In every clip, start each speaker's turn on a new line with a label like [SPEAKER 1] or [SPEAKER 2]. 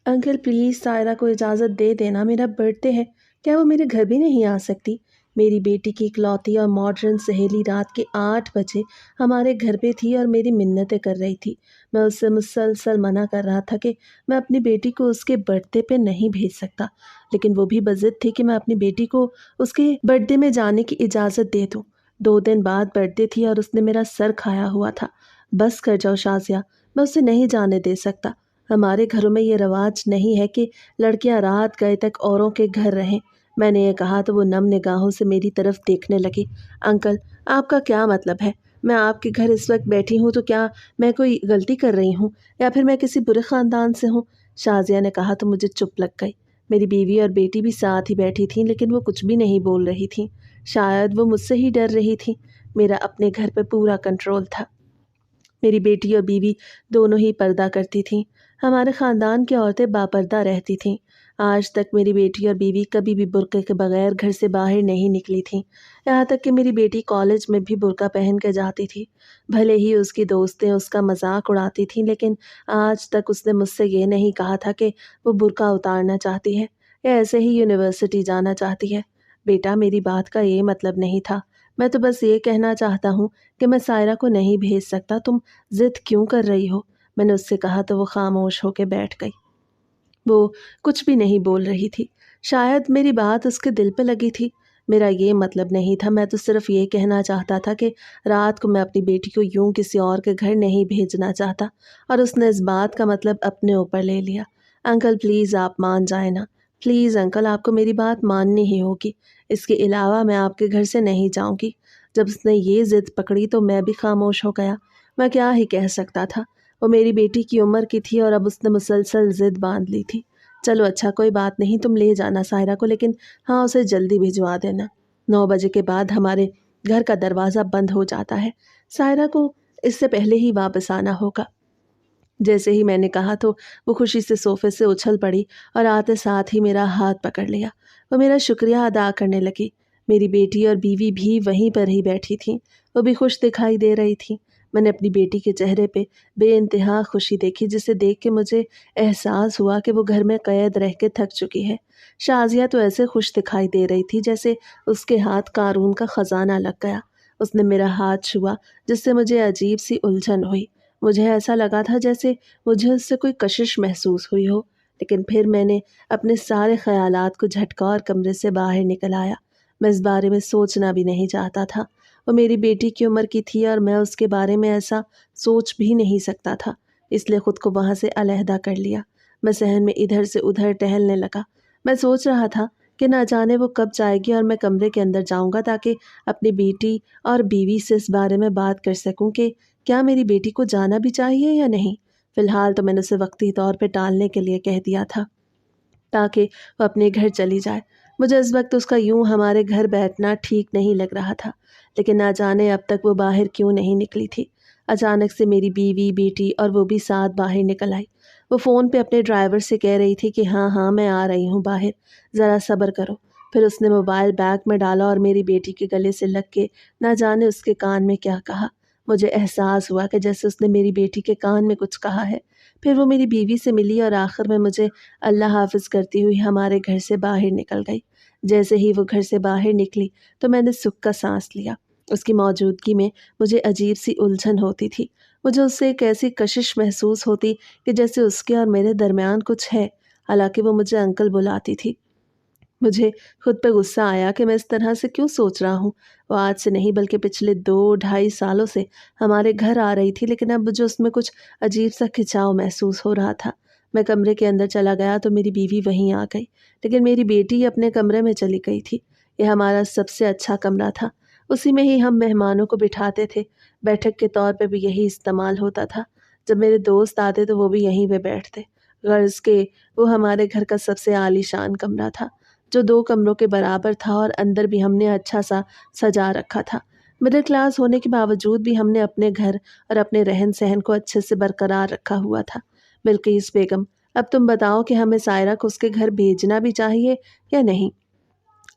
[SPEAKER 1] Uncle please Saira को इजाज़त दे देना, मेरा बर्थडे है। क्या वो मेरे घर भी नहीं आ सकती? मेरी बेटी की इकलौती और मॉडर्न सहेली रात के 8 बजे हमारे घर पे थी और मेरी मिन्नतें कर रही थी। मैं उससे मुसलसल मना कर रहा था कि मैं अपनी बेटी को उसके बर्थडे पे नहीं भेज सकता, लेकिन वो भी बज़िद थी कि मैं अपनी बेटी को उसके बर्थडे में जाने की इजाज़त दे दूँ। 2 दिन बाद बर्थडे थी और उसने मेरा सर खाया हुआ था। बस कर जाओ शाज़िया, मैं उसे नहीं जाने दे सकता। हमारे घरों में ये रवाज नहीं है कि लड़कियां रात गए तक औरों के घर रहें। मैंने ये कहा तो वो नम निगाहों से मेरी तरफ देखने लगी। अंकल, आपका क्या मतलब है? मैं आपके घर इस वक्त बैठी हूँ तो क्या मैं कोई गलती कर रही हूँ, या फिर मैं किसी बुरे ख़ानदान से हूँ? शाज़िया ने कहा तो मुझे चुप लग गई। मेरी बीवी और बेटी भी साथ ही बैठी थीं, लेकिन वो कुछ भी नहीं बोल रही थीं। शायद वो मुझसे ही डर रही थीं। मेरा अपने घर पर पूरा कंट्रोल था। मेरी बेटी और बीवी दोनों ही पर्दा करती थीं। हमारे ख़ानदान की औरतें बापर्दा रहती थीं। आज तक मेरी बेटी और बीवी कभी भी बुर्के के बगैर घर से बाहर नहीं निकली थीं। यहाँ तक कि मेरी बेटी कॉलेज में भी बुर्का पहन कर जाती थी। भले ही उसकी दोस्तें उसका मजाक उड़ाती थीं, लेकिन आज तक उसने मुझसे ये नहीं कहा था कि वो बुर्का उतारना चाहती है या ऐसे ही यूनिवर्सिटी जाना चाहती है। बेटा, मेरी बात का ये मतलब नहीं था। मैं तो बस ये कहना चाहता हूँ कि मैं सायरा को नहीं भेज सकता। तुम ज़िद क्यों कर रही हो? मैंने उससे कहा तो वो खामोश होकर बैठ गई। वो कुछ भी नहीं बोल रही थी। शायद मेरी बात उसके दिल पे लगी थी। मेरा ये मतलब नहीं था, मैं तो सिर्फ ये कहना चाहता था कि रात को मैं अपनी बेटी को यूं किसी और के घर नहीं भेजना चाहता, और उसने इस बात का मतलब अपने ऊपर ले लिया। अंकल प्लीज़ आप मान जाए ना। प्लीज़ अंकल, आपको मेरी बात माननी ही होगी। इसके अलावा मैं आपके घर से नहीं जाऊंगी। जब उसने ये ज़िद पकड़ी तो मैं भी खामोश हो गया। मैं क्या ही कह सकता था। वो मेरी बेटी की उम्र की थी और अब उसने मुसलसल ज़िद बांध ली थी। चलो अच्छा, कोई बात नहीं, तुम ले जाना सायरा को, लेकिन हाँ, उसे जल्दी भिजवा देना। 9 बजे के बाद हमारे घर का दरवाज़ा बंद हो जाता है। सायरा को इससे पहले ही वापस आना होगा। जैसे ही मैंने कहा तो वो खुशी से सोफे से उछल पड़ी और आते साथ ही मेरा हाथ पकड़ लिया। वो मेरा शुक्रिया अदा करने लगी। मेरी बेटी और बीवी भी वहीं पर ही बैठी थीं। वो भी खुश दिखाई दे रही थीं। मैंने अपनी बेटी के चेहरे पे बेइंतहा खुशी देखी, जिसे देख के मुझे एहसास हुआ कि वो घर में कैद रह के थक चुकी है। शाज़िया तो ऐसे खुश दिखाई दे रही थी जैसे उसके हाथ कारून का ख़जाना लग गया। उसने मेरा हाथ छुआ, जिससे मुझे अजीब सी उलझन हुई। मुझे ऐसा लगा था जैसे मुझे उससे कोई कशिश महसूस हुई हो, लेकिन फिर मैंने अपने सारे ख़यालात को झटका और कमरे से बाहर निकल आया। मैं इस बारे में सोचना भी नहीं चाहता था। वो मेरी बेटी की उम्र की थी और मैं उसके बारे में ऐसा सोच भी नहीं सकता था, इसलिए ख़ुद को वहाँ से अलहदा कर लिया। मैं सहन में इधर से उधर टहलने लगा। मैं सोच रहा था कि ना जाने वो कब जाएगी और मैं कमरे के अंदर जाऊंगा, ताकि अपनी बेटी और बीवी से इस बारे में बात कर सकूं कि क्या मेरी बेटी को जाना भी चाहिए या नहीं। फिलहाल तो मैंने उसे वक्ती तौर पे टालने के लिए कह दिया था, ताकि वो अपने घर चली जाए। मुझे इस वक्त उसका यूं हमारे घर बैठना ठीक नहीं लग रहा था, लेकिन ना जाने अब तक वो बाहर क्यों नहीं निकली थी। अचानक से मेरी बीवी, बेटी और वो भी साथ बाहर निकल आई। वो फ़ोन पे अपने ड्राइवर से कह रही थी कि हाँ हाँ, मैं आ रही हूँ बाहर, ज़रा सब्र करो। फिर उसने मोबाइल बैग में डाला और मेरी बेटी के गले से लग के ना जाने उसके कान में क्या कहा। मुझे एहसास हुआ कि जैसे उसने मेरी बेटी के कान में कुछ कहा है। फिर वो मेरी बीवी से मिली और आखिर में मुझे अल्लाह हाफ़िज़ करती हुई हमारे घर से बाहर निकल गई। जैसे ही वो घर से बाहर निकली तो मैंने सुख का सांस लिया। उसकी मौजूदगी में मुझे अजीब सी उलझन होती थी। मुझे उससे एक ऐसी कशिश महसूस होती कि जैसे उसके और मेरे दरमियान कुछ है। हालांकि वो मुझे अंकल बुलाती थी। मुझे खुद पे गुस्सा आया कि मैं इस तरह से क्यों सोच रहा हूँ। वो आज से नहीं बल्कि पिछले 2 ढाई सालों से हमारे घर आ रही थी, लेकिन अब मुझे उसमें कुछ अजीब सा खिंचाव महसूस हो रहा था। मैं कमरे के अंदर चला गया तो मेरी बीवी वहीं आ गई, लेकिन मेरी बेटी अपने कमरे में चली गई थी। यह हमारा सबसे अच्छा कमरा था। उसी में ही हम मेहमानों को बिठाते थे। बैठक के तौर पर भी यही इस्तेमाल होता था। जब मेरे दोस्त आते तो वो भी यहीं पे बैठते। गर्ज के वो हमारे घर का सबसे आलीशान कमरा था, जो 2 कमरों के बराबर था, और अंदर भी हमने अच्छा सा सजा रखा था। मिडिल क्लास होने के बावजूद भी हमने अपने घर और अपने रहन सहन को अच्छे से बरकरार रखा हुआ था। बिल्किस बेगम, अब तुम बताओ कि हमें सायरा को उसके घर भेजना भी चाहिए या नहीं,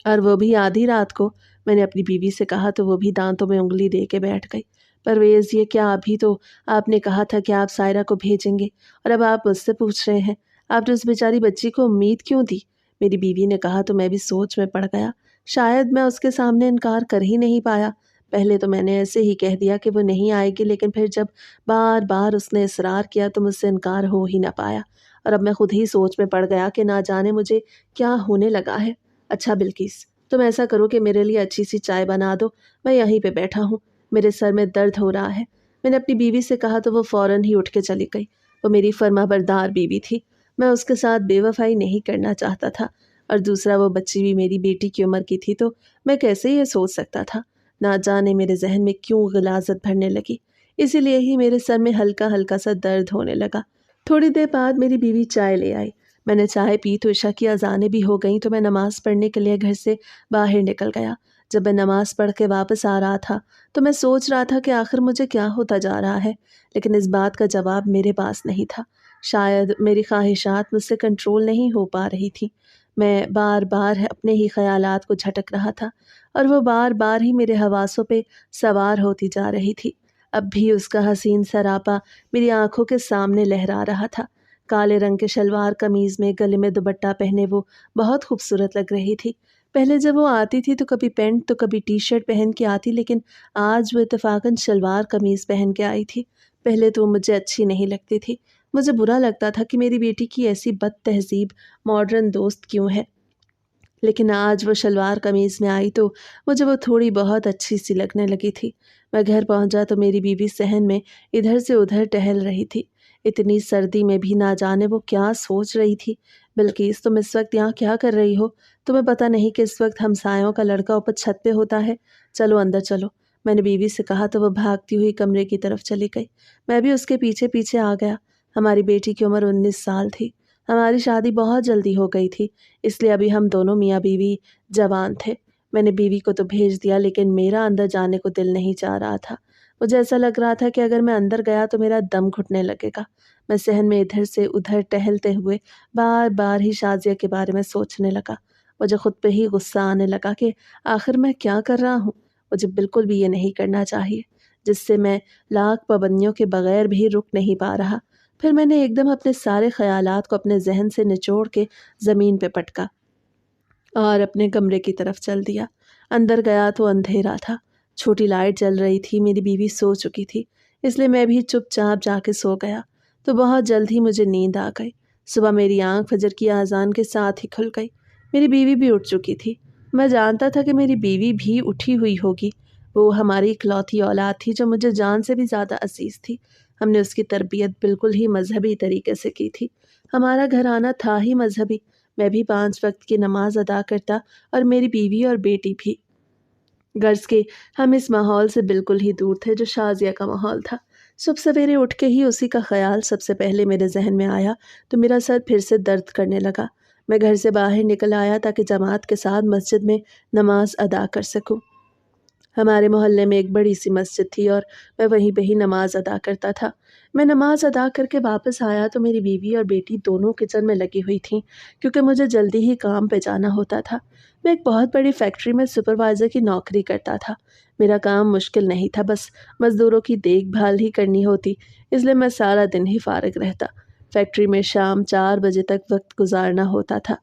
[SPEAKER 1] और वो भी आधी रात को। मैंने अपनी बीवी से कहा तो वो भी दांतों में उंगली दे के बैठ गई। परवेज़, ये क्या, अभी तो आपने कहा था कि आप सायरा को भेजेंगे और अब आप मुझसे पूछ रहे हैं। آپ نے उस बेचारी बच्ची को उम्मीद क्यों दी? मेरी बीवी ने कहा तो मैं भी सोच में पड़ गया। शायद मैं उसके सामने इनकार कर ही नहीं पाया। पहले तो मैंने ऐसे ही कह दिया कि वो नहीं आएगी, लेकिन फिर जब बार बार उसने इसरार किया तो मुझसे इनकार हो ही ना पाया, और अब मैं खुद ही सोच में पड़ गया कि ना जाने मुझे क्या होने लगा है। अच्छा बिल्किस, तुम ऐसा करो कि मेरे लिए अच्छी सी चाय बना दो, मैं यहीं पे बैठा हूँ, मेरे सर में दर्द हो रहा है। मैंने अपनी बीवी से कहा तो वो फौरन ही उठ के चली गई। वो मेरी फर्माबरदार बीवी थी, मैं उसके साथ बेवफाई नहीं करना चाहता था, और दूसरा वो बच्ची भी मेरी बेटी की उम्र की थी, तो मैं कैसे ये सोच सकता था। ना जाने मेरे जहन में क्यों गिलाज़त भरने लगी, इसीलिए ही मेरे सर में हल्का हल्का सा दर्द होने लगा। थोड़ी देर बाद मेरी बीवी चाय ले आई। मैंने चाय पी तो इशा की अज़ानें भी हो गईं, तो मैं नमाज़ पढ़ने के लिए घर से बाहर निकल गया। जब मैं नमाज़ पढ़ के वापस आ रहा था तो मैं सोच रहा था कि आखिर मुझे क्या होता जा रहा है, लेकिन इस बात का जवाब मेरे पास नहीं था। शायद मेरी ख्वाहिशात मुझसे कंट्रोल नहीं हो पा रही थी। मैं बार बार अपने ही ख़यालात को झटक रहा था, और वो बार बार ही मेरे हवासों पे सवार होती जा रही थी। अब भी उसका हसीन सरापा मेरी आंखों के सामने लहरा रहा था। काले रंग के शलवार कमीज़ में गले में दुपट्टा पहने वो बहुत खूबसूरत लग रही थी। पहले जब वो आती थी तो कभी पैंट तो कभी टी शर्ट पहन के आती, लेकिन आज वो इत्तेफाकन शलवार कमीज़ पहन के आई थी। पहले तो वो मुझे अच्छी नहीं लगती थी। मुझे बुरा लगता था कि मेरी बेटी की ऐसी बद तहज़ीब मॉडर्न दोस्त क्यों है, लेकिन आज वो शलवार कमीज़ में आई तो मुझे वो थोड़ी बहुत अच्छी सी लगने लगी थी। मैं घर पहुंचा तो मेरी बीवी सहन में इधर से उधर टहल रही थी। इतनी सर्दी में भी ना जाने वो क्या सोच रही थी। बिल्किस, तुम इस वक्त यहाँ क्या कर रही हो? तुम्हें पता नहीं कि इस वक्त हमसायों का लड़का ऊपर छत पे होता है? चलो अंदर चलो, मैंने बीवी से कहा तो वो भागती हुई कमरे की तरफ चली गई। मैं भी उसके पीछे पीछे आ गया। हमारी बेटी की उम्र 19 साल थी। हमारी शादी बहुत जल्दी हो गई थी, इसलिए अभी हम दोनों मियाँ बीवी जवान थे। मैंने बीवी को तो भेज दिया, लेकिन मेरा अंदर जाने को दिल नहीं चाह रहा था। मुझे ऐसा लग रहा था कि अगर मैं अंदर गया तो मेरा दम घुटने लगेगा। मैं सहन में इधर से उधर टहलते हुए बार बार ही शाज़िया के बारे में सोचने लगा। मुझे खुद पे ही गुस्सा आने लगा कि आखिर मैं क्या कर रहा हूँ। मुझे बिल्कुल भी ये नहीं करना चाहिए, जिससे मैं लाख पाबंदियों के बगैर भी रुक नहीं पा रहा। फिर मैंने एकदम अपने सारे ख़यालात को अपने जहन से निचोड़ के ज़मीन पे पटका और अपने कमरे की तरफ चल दिया। अंदर गया तो अंधेरा था। छोटी लाइट जल रही थी। मेरी बीवी सो चुकी थी, इसलिए मैं भी चुपचाप जाके सो गया। तो बहुत जल्द ही मुझे नींद आ गई। सुबह मेरी आंख फजर की आज़ान के साथ ही खुल गई। मेरी बीवी भी उठ चुकी थी। मैं जानता था कि मेरी बीवी भी उठी हुई होगी। वो हमारी इकलौती औलाद थी जो मुझे जान से भी ज़्यादा अजीज़ थी। हमने उसकी तरबियत बिल्कुल ही मजहबी तरीके से की थी। हमारा घराना था ही मजहबी। मैं भी 5 वक्त की नमाज अदा करता, और मेरी बीवी और बेटी भी। गर्ज के हम इस माहौल से बिल्कुल ही दूर थे जो शाज़िया का माहौल था। सुबह सवेरे उठ के ही उसी का ख्याल सबसे पहले मेरे जहन में आया तो मेरा सर फिर से दर्द करने लगा। मैं घर से बाहर निकल आया ताकि जमात के साथ मस्जिद में नमाज अदा कर सकूं। हमारे मोहल्ले में एक बड़ी सी मस्जिद थी और मैं वहीं पे ही नमाज अदा करता था। मैं नमाज अदा करके वापस आया तो मेरी बीवी और बेटी दोनों किचन में लगी हुई थीं, क्योंकि मुझे जल्दी ही काम पे जाना होता था। मैं एक बहुत बड़ी फैक्ट्री में सुपरवाइज़र की नौकरी करता था। मेरा काम मुश्किल नहीं था, बस मज़दूरों की देखभाल ही करनी होती, इसलिए मैं सारा दिन ही फारिग रहता। फैक्ट्री में शाम 4 बजे तक वक्त गुजारना होता था।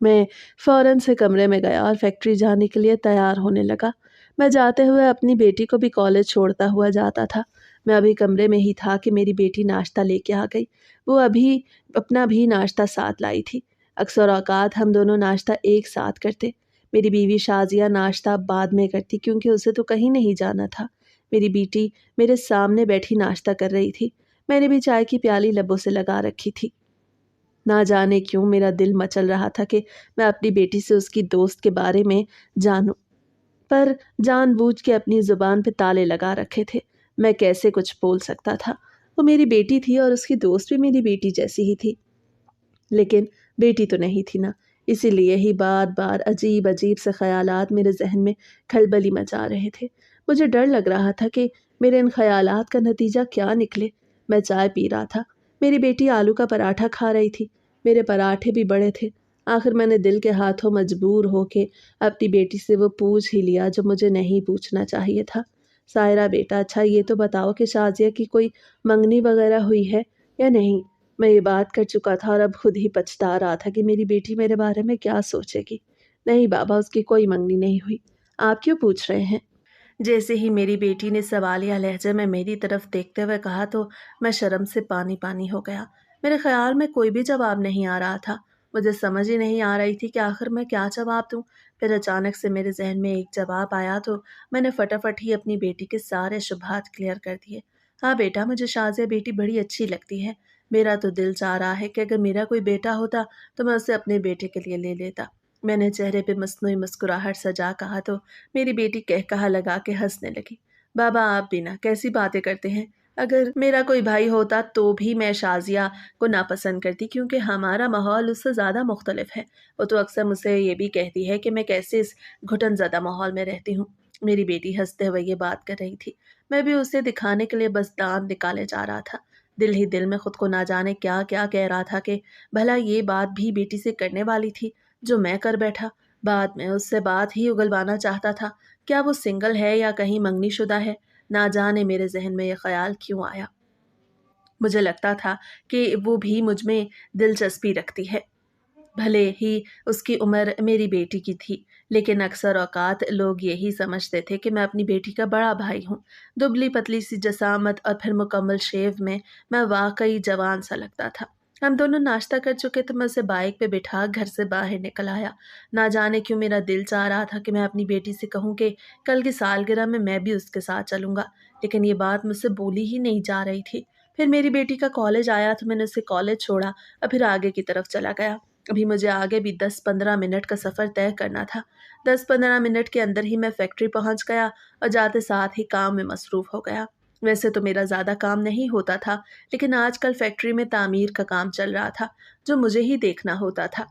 [SPEAKER 1] मैं फ़ौरन से कमरे में गया और फैक्ट्री जाने के लिए तैयार होने लगा। मैं जाते हुए अपनी बेटी को भी कॉलेज छोड़ता हुआ जाता था। मैं अभी कमरे में ही था कि मेरी बेटी नाश्ता लेके आ गई। वो अभी अपना भी नाश्ता साथ लाई थी। अक्सर औक़ात हम दोनों नाश्ता एक साथ करते। मेरी बीवी शाज़िया नाश्ता बाद में करती, क्योंकि उसे तो कहीं नहीं जाना था। मेरी बेटी मेरे सामने बैठी नाश्ता कर रही थी। मैंने भी चाय की प्याली लबों से लगा रखी थी। ना जाने क्यों मेरा दिल मचल रहा था कि मैं अपनी बेटी से उसकी दोस्त के बारे में जानूं, पर जानबूझ के अपनी ज़ुबान पे ताले लगा रखे थे। मैं कैसे कुछ बोल सकता था? वो मेरी बेटी थी और उसकी दोस्त भी मेरी बेटी जैसी ही थी, लेकिन बेटी तो नहीं थी ना। इसीलिए ही बार बार अजीब अजीब से ख्यालात मेरे जहन में खलबली मचा रहे थे। मुझे डर लग रहा था कि मेरे इन ख्यालात का नतीजा क्या निकले। मैं चाय पी रहा था। मेरी बेटी आलू का पराठा खा रही थी। मेरे पराठे भी बड़े थे। आखिर मैंने दिल के हाथों मजबूर होके अपनी बेटी से वो पूछ ही लिया जो मुझे नहीं पूछना चाहिए था। सायरा बेटा, अच्छा ये तो बताओ कि शाज़िया की कोई मंगनी वगैरह हुई है या नहीं? मैं ये बात कर चुका था और अब खुद ही पछता रहा था कि मेरी बेटी मेरे बारे में क्या सोचेगी। नहीं बाबा, उसकी कोई मंगनी नहीं हुई। आप क्यों पूछ रहे हैं? जैसे ही मेरी बेटी ने सवालिया लहजे में मेरी तरफ देखते हुए कहा तो मैं शर्म से पानी पानी हो गया। मेरे ख्याल में कोई भी जवाब नहीं आ रहा था। मुझे समझ ही नहीं आ रही थी कि आखिर मैं क्या जवाब दूं। फिर अचानक से मेरे जहन में एक जवाब आया तो मैंने फटाफट ही अपनी बेटी के सारे शुबहात क्लियर कर दिए। हाँ बेटा, मुझे शाज़िया बेटी बड़ी अच्छी लगती है। मेरा तो दिल चाह रहा है कि अगर मेरा कोई बेटा होता तो मैं उसे अपने बेटे के लिए ले लेता। मैंने चेहरे पे मसनूई मुस्कुराहट सजा कहा तो मेरी बेटी कहकहा लगा के हंसने लगी। बाबा, आप भी ना कैसी बातें करते हैं। अगर मेरा कोई भाई होता तो भी मैं शाजिया को नापसंद करती, क्योंकि हमारा माहौल उससे ज़्यादा मुख्तलिफ है। वो तो अक्सर मुझसे ये भी कहती है कि मैं कैसे इस घुटन ज़दा माहौल में रहती हूँ। मेरी बेटी हंसते हुए ये बात कर रही थी। मैं भी उसे दिखाने के लिए बस दांत निकाले जा रहा था। दिल ही दिल में खुद को ना जाने क्या क्या कह रहा था कि भला ये बात भी बेटी से करने वाली थी जो मैं कर बैठा। बाद में उससे बात ही उगलवाना चाहता था। क्या वो सिंगल है या कहीं मंगनीशुदा है? ना जाने मेरे जहन में ये ख्याल क्यों आया। मुझे लगता था कि वो भी मुझ में दिलचस्पी रखती है, भले ही उसकी उम्र मेरी बेटी की थी। लेकिन अक्सर औकात लोग यही समझते थे कि मैं अपनी बेटी का बड़ा भाई हूँ। दुबली पतली सी जसामत और फिर मुकम्मल शेव में मैं वाकई जवान सा लगता था। हम दोनों नाश्ता कर चुके तो मैं उसे बाइक पे बिठा घर से बाहर निकल आया। ना जाने क्यों मेरा दिल चाह रहा था कि मैं अपनी बेटी से कहूँ कि कल की सालगिरह में मैं भी उसके साथ चलूँगा, लेकिन ये बात मुझसे बोली ही नहीं जा रही थी। फिर मेरी बेटी का कॉलेज आया तो मैंने उसे कॉलेज छोड़ा और फिर आगे की तरफ चला गया। अभी मुझे आगे भी 10-15 मिनट का सफ़र तय करना था। 10-15 मिनट के अंदर ही मैं फैक्ट्री पहुंच गया और जाते साथ ही काम में मसरूफ़ हो गया। वैसे तो मेरा ज़्यादा काम नहीं होता था, लेकिन आजकल फैक्ट्री में तामीर का काम चल रहा था, जो मुझे ही देखना होता था।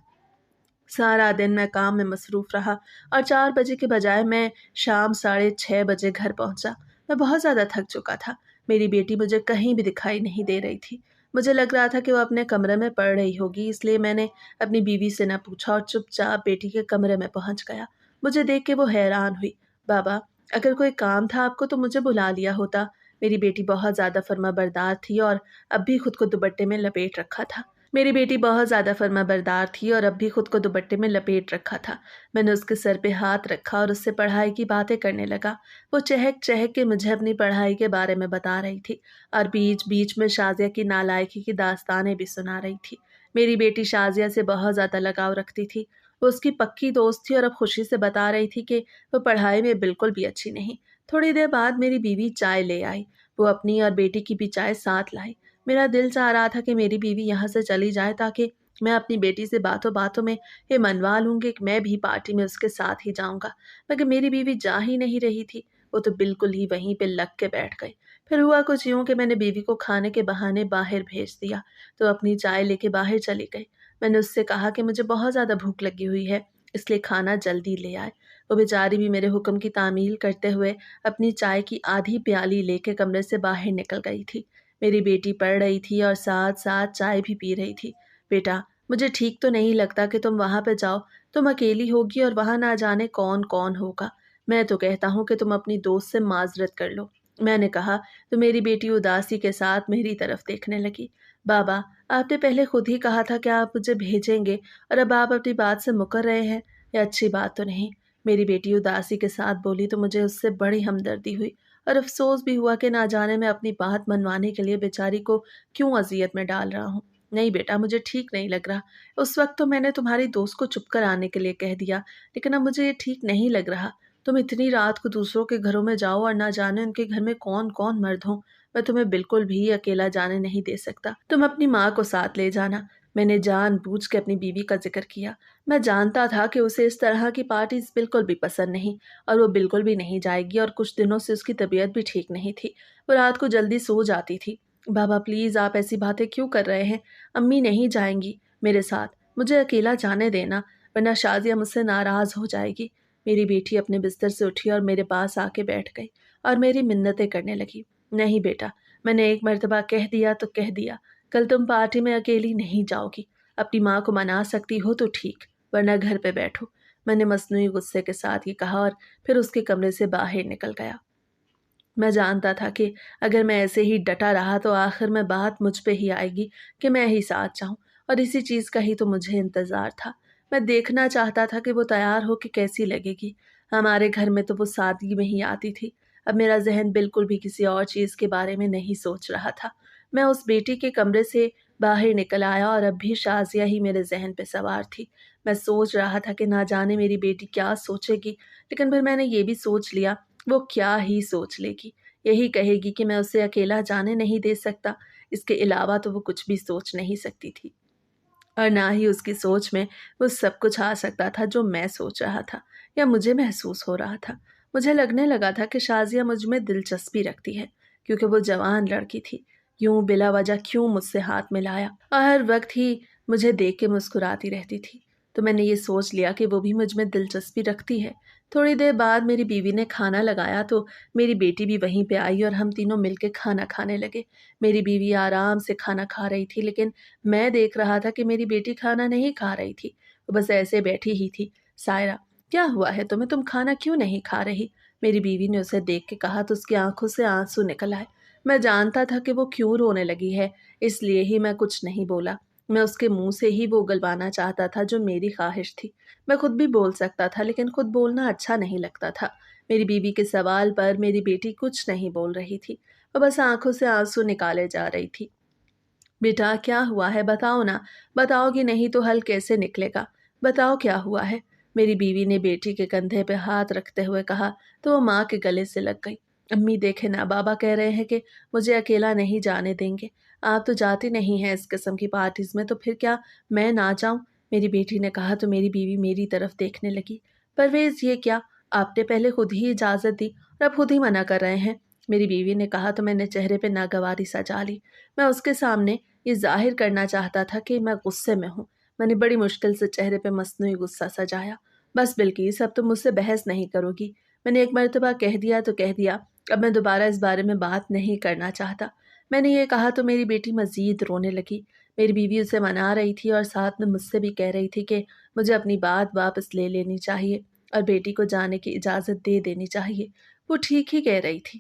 [SPEAKER 1] सारा दिन मैं काम में मसरूफ़ रहा और 4 बजे के बजाय मैं शाम 6:30 बजे घर पहुंचा। मैं बहुत ज़्यादा थक चुका था। मेरी बेटी मुझे कहीं भी दिखाई नहीं दे रही थी। मुझे लग रहा था कि वो अपने कमरे में पढ़ रही होगी, इसलिए मैंने अपनी बीवी से न पूछा और चुपचाप बेटी के कमरे में पहुंच गया। मुझे देख के वो हैरान हुई। बाबा, अगर कोई काम था आपको तो मुझे बुला लिया होता। मेरी बेटी बहुत ज़्यादा फर्माबरदार थी और अब भी खुद को दुपट्टे में लपेट रखा था। मेरी बेटी बहुत ज़्यादा फर्माबरदार थी और अब भी खुद को दुपट्टे में लपेट रखा था। मैंने उसके सर पे हाथ रखा और उससे पढ़ाई की बातें करने लगा। वो चहक चहक के मुझे अपनी पढ़ाई के बारे में बता रही थी और बीच बीच में शाज़िया की नालायकी की दास्तानें भी सुना रही थी। मेरी बेटी शाज़िया से बहुत ज़्यादा लगाव रखती थी। वो उसकी पक्की दोस्त थी और अब खुशी से बता रही थी कि वो पढ़ाई में बिल्कुल भी अच्छी नहीं। थोड़ी देर बाद मेरी बीवी चाय ले आई। वो अपनी और बेटी की भी चाय साथ लाई। मेरा दिल चाह रहा था कि मेरी बीवी यहाँ से चली जाए ताकि मैं अपनी बेटी से बातों बातों में ये मनवा लूँगी कि मैं भी पार्टी में उसके साथ ही जाऊँगा। मगर मेरी बीवी जा ही नहीं रही थी। वो तो बिल्कुल ही वहीं पे लग के बैठ गई। फिर हुआ कुछ यूँ कि मैंने बीवी को खाने के बहाने बाहर भेज दिया तो अपनी चाय लेके बाहर चली गई। मैंने उससे कहा कि मुझे बहुत ज़्यादा भूख लगी हुई है, इसलिए खाना जल्दी ले आए। वो बेचारी भी मेरे हुक्म की तामील करते हुए अपनी चाय की आधी प्याली लेके कमरे से बाहर निकल गई थी। मेरी बेटी पढ़ रही थी और साथ साथ चाय भी पी रही थी। बेटा, मुझे ठीक तो नहीं लगता कि तुम वहाँ पे जाओ। तुम अकेली होगी और वहाँ ना जाने कौन कौन होगा। मैं तो कहता हूँ कि तुम अपनी दोस्त से माजरत कर लो। मैंने कहा तो मेरी बेटी उदासी के साथ मेरी तरफ देखने लगी। बाबा, आपने पहले खुद ही कहा था कि आप मुझे भेजेंगे और अब आप अपनी बात से मुकर रहे हैं। यह अच्छी बात तो नहीं। मेरी बेटी उदासी के साथ बोली तो मुझे उससे बड़ी हमदर्दी हुई और अफसोस भी हुआ कि ना जाने मैं अपनी बात मनवाने के लिए बेचारी को क्यों अजियत में डाल रहा हूँ। नहीं बेटा, मुझे ठीक नहीं लग रहा। उस वक्त तो मैंने तुम्हारी दोस्त को चुप कर आने के लिए कह दिया, लेकिन अब मुझे ये ठीक नहीं लग रहा। तुम इतनी रात को दूसरों के घरों में जाओ और ना जाने उनके घर में कौन कौन मर्द हों। मैं तुम्हें बिल्कुल भी अकेला जाने नहीं दे सकता। तुम अपनी माँ को साथ ले जाना। मैंने जानबूझ के अपनी बीवी का जिक्र किया। मैं जानता था कि उसे इस तरह की पार्टीज बिल्कुल भी पसंद नहीं और वो बिल्कुल भी नहीं जाएगी और कुछ दिनों से उसकी तबीयत भी ठीक नहीं थी। वो रात को जल्दी सो जाती थी। बाबा प्लीज़, आप ऐसी बातें क्यों कर रहे हैं? अम्मी नहीं जाएंगी मेरे साथ। मुझे अकेला जाने देना, वरना शाजिया मुझसे नाराज़ हो जाएगी। मेरी बेटी अपने बिस्तर से उठी और मेरे पास आके बैठ गई और मेरी मिन्नतें करने लगी। नहीं बेटा, मैंने एक मर्तबा कह दिया तो कह दिया। कल तुम पार्टी में अकेली नहीं जाओगी। अपनी माँ को मना सकती हो तो ठीक, वरना घर पे बैठो। मैंने मसनूई गुस्से के साथ ये कहा और फिर उसके कमरे से बाहर निकल गया। میں جانتا تھا کہ اگر میں ایسے ہی ڈٹا رہا تو آخر میں بات مجھ پہ ہی آئے گی کہ میں ہی ساتھ جاؤں، اور اسی چیز کا ہی تو مجھے انتظار تھا۔ میں دیکھنا چاہتا تھا کہ وہ تیار ہو کے کیسی لگے گی۔ ہمارے گھر میں تو وہ سادگی میں ہی آتی تھی۔ اب میرا ذہن بالکل بھی کسی اور چیز کے بارے میں نہیں سوچ رہا تھا۔ میں اس بیٹی کے کمرے سے باہر نکل آیا اور اب بھی شازیہ ہی میرے ذہن پہ سوار تھی۔ میں سوچ رہا تھا کہ نہ جانے میری بیٹی کیا سوچے گی، لیکن پھر میں نے یہ بھی سوچ لیا وہ کیا ہی سوچ لے گی، یہی کہے گی کہ میں اسے اکیلا جانے نہیں دے سکتا۔ اس کے علاوہ تو وہ کچھ بھی سوچ نہیں سکتی تھی، اور نہ ہی اس کی سوچ میں وہ سب کچھ آ سکتا تھا جو میں سوچ رہا تھا یا مجھے محسوس ہو رہا تھا۔ مجھے لگنے لگا تھا کہ شازیہ مجھ میں دلچسپی رکھتی ہے، کیونکہ وہ جوان لڑکی تھی، یوں بلا وجہ کیوں مجھ سے ہاتھ ملایا، اور ہر وقت ہی مجھے دیکھ کے مسکراتی رہتی تھی۔ تو میں نے یہ سوچ لیا کہ وہ بھی مجھ میں دلچسپی رکھتی ہے۔ تھوڑی دیر بعد میری بیوی نے کھانا لگایا تو میری بیٹی بھی وہیں پہ آئی اور ہم تینوں مل کے کھانا کھانے لگے۔ میری بیوی آرام سے کھانا کھا رہی تھی، لیکن میں دیکھ رہا تھا کہ میری بیٹی کھانا نہیں کھا رہی تھی، وہ بس ایسے بیٹھی ہی تھی۔ سائرہ، کیا ہوا ہے تمہیں؟ تم کھانا کیوں نہیں کھا رہی؟ میری بیوی نے اسے دیکھ کے کہا تو اس کی آنکھوں سے آنسو نکل آئے۔ میں جانتا تھا کہ وہ کیوں رونے لگی ہے، اس لیے ہی میں کچھ نہیں بولا۔ میں اس کے منہ سے ہی وہ گلوانا چاہتا تھا جو میری خواہش تھی۔ میں خود بھی بول سکتا تھا، لیکن خود بولنا اچھا نہیں لگتا تھا۔ میری بیوی کے سوال پر میری بیٹی کچھ نہیں بول رہی تھی، وہ بس آنکھوں سے آنسو نکالے جا رہی تھی۔ بیٹا کیا ہوا ہے؟ بتاؤ نا، بتاؤ گی نہیں تو حل کیسے نکلے گا؟ بتاؤ کیا ہوا ہے؟ میری بیوی نے بیٹی کے کندھے پہ ہاتھ رکھتے ہوئے کہا تو وہ ماں کے گلے سے لگ گئی۔ امی دیکھیں نا، بابا کہہ رہے ہیں کہ مجھے اکیلا نہیں جانے دیں گے۔ آپ تو جاتی نہیں ہیں اس قسم کی پارٹیز میں، تو پھر کیا میں نہ جاؤں؟ میری بیٹی نے کہا تو میری بیوی میری طرف دیکھنے لگی۔ پرویز یہ کیا؟ آپ نے پہلے خود ہی اجازت دی اور اب خود ہی منع کر رہے ہیں۔ میری بیوی نے کہا تو میں نے چہرے پہ ناگواری سجا لی۔ میں اس کے سامنے یہ ظاہر کرنا چاہتا تھا کہ میں غصے میں ہوں۔ میں نے بڑی مشکل سے چہرے پہ مصنوعی غصہ سجایا۔ بس بلکیس، اب تم مجھ سے بحث نہیں کرو گی۔ میں نے ایک مرتبہ کہہ دیا تو کہہ دیا، اب میں دوبارہ اس بارے میں بات نہیں کرنا چاہتا۔ میں نے یہ کہا تو میری بیٹی مزید رونے لگی۔ میری بیوی اسے منا رہی تھی اور ساتھ میں مجھ سے بھی کہہ رہی تھی کہ مجھے اپنی بات واپس لے لینی چاہیے اور بیٹی کو جانے کی اجازت دے دینی چاہیے۔ وہ ٹھیک ہی کہہ رہی تھی۔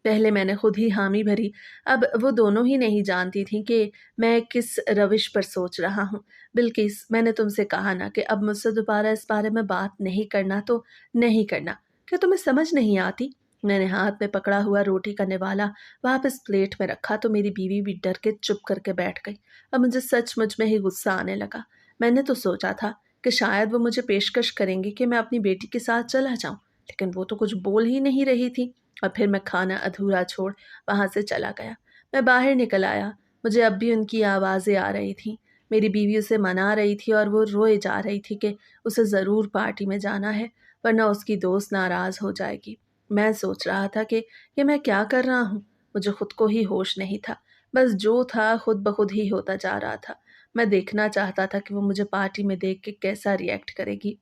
[SPEAKER 1] پہلے میں نے خود ہی حامی بھری، اب وہ دونوں ہی نہیں جانتی تھیں کہ میں کس روش پر سوچ رہا ہوں۔ بلکیس، میں نے تم سے کہا نا کہ اب مجھ سے دوبارہ اس بارے میں بات نہیں کرنا تو نہیں کرنا۔ کیا تمہیں سمجھ نہیں آتی؟ میں نے ہاتھ میں پکڑا ہوا روٹی کا نوالا واپس پلیٹ میں رکھا تو میری بیوی بھی ڈر کے چپ کر کے بیٹھ گئی۔ اب مجھے سچ مچ میں ہی غصہ آنے لگا۔ میں نے تو سوچا تھا کہ شاید وہ مجھے پیشکش کریں گے کہ میں اپنی بیٹی کے ساتھ چلا جاؤں، لیکن وہ تو کچھ بول ہی نہیں رہی تھی، اور پھر میں کھانا ادھورا چھوڑ وہاں سے چلا گیا۔ میں باہر نکل آیا، مجھے اب بھی ان کی آوازیں آ رہی تھیں۔ میری بیوی اسے منا رہی تھی اور وہ روئے جا رہی تھی کہ اسے ضرور پارٹی میں جانا ہے ورنہ اس کی دوست ناراض ہو جائے گی۔ میں سوچ رہا تھا کہ یہ میں کیا کر رہا ہوں؟ مجھے خود کو ہی ہوش نہیں تھا، بس جو تھا خود بخود ہی ہوتا جا رہا تھا۔ میں دیکھنا چاہتا تھا کہ وہ مجھے پارٹی میں دیکھ کے کیسا ریئیکٹ کرے گی۔